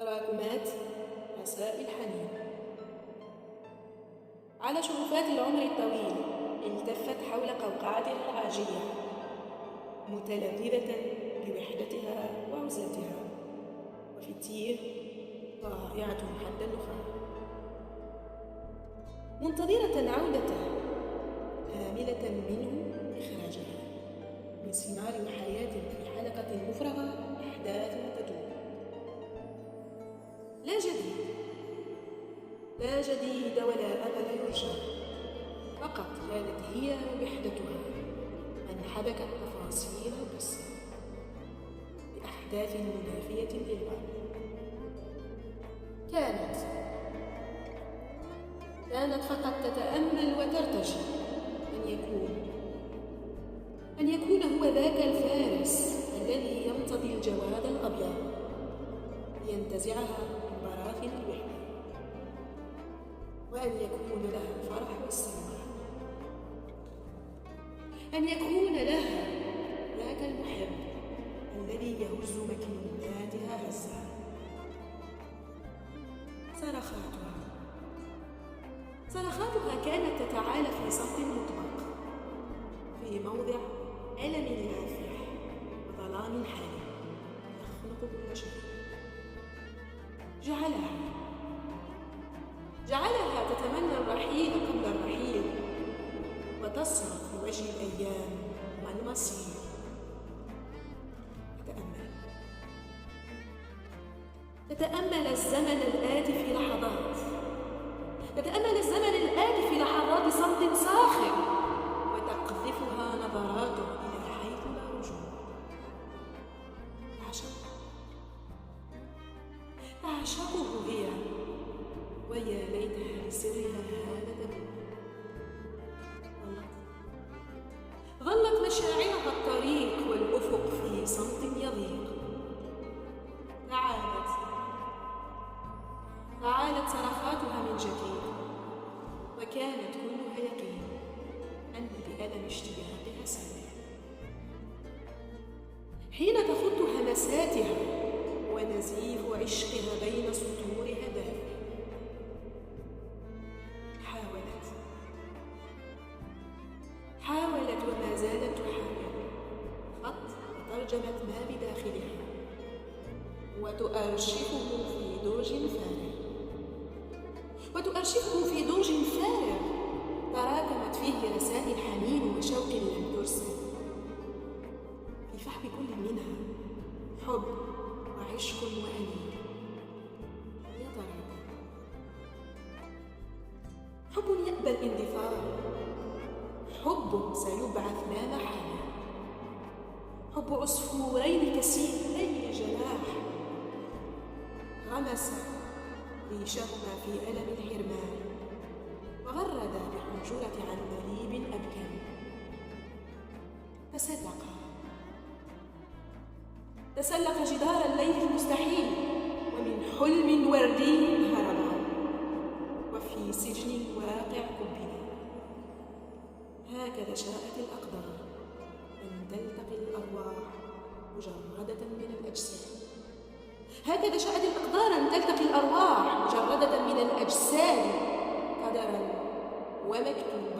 تراكمات رسائل حنين. على شرفات العمر الطويل التفت حول قوقعتها العاجية متلذذة بوحدتها وعزلتها، وفي التيه ضائعة حد النخاع منتظرة عودته، آملة منه إخراجها من سيناريو حياة في حلقة مفرغة أحداث تدور. لا جديد ولا أمل يرجى، فقط كانت هي وحدتها من حبكت تفاصيل القصة بأحداث منافية للبعض. كانت فقط تتأمل وترتجي أن يكون هو ذاك الفارس الذي يمتطي الجواد الأبيض لينتزعها من براثن الوحدة، وأن يكون لها الفرح والسرور، أن يكون لها ذاك المحب الذي يهز مكنوناتها هزا. صرخاتها كانت تتعالى في صمت مطبق في موضع ألم لافح وظلام حالي يخنق كل شيء. جعلها تتمنى الرحيل قبل الرحيل، وتصرخ في وجه الأيام والمصير. تتأمل الزمن الآتي في لحظات صمت صاخب، وتقذفها نظراته إلى حيث لا رجوع. تعشقه هي، ويا ليتها لسرها هذا تبدو. ظلت مشاعرها الطريق والأفق في صمت يضيق. تعالت صرخاتها من جديد، وكانت كلها يقين أن بألم اشتياقها سبب. حين تخط همساتها ونزيف عشقها بين سطورها دافئ، حاولت وما زالت تحاول، وترجمت ما بداخلها وتؤرشفه في درج فارغ تراكمت فيه رسائل حنين وشوق لم ترسل. في فحم كل منها حب وعشق وأنين. يا ترى حب يقبل الاندثار، حب سيبعث لا محالة، حب عصفورين كسيئي جناح غمس ريشهما في ألم الحرمان، وغرد بحنجرة عندليب أبكم. تسلق جدار الليل المستحيل، ومن حلم وردي هربا، وفي سجن واقع كبنا. هكذا شاءت الأقدار أن تلتقي الأرواح مجردة من الأجساد. قدرا ومكتوبا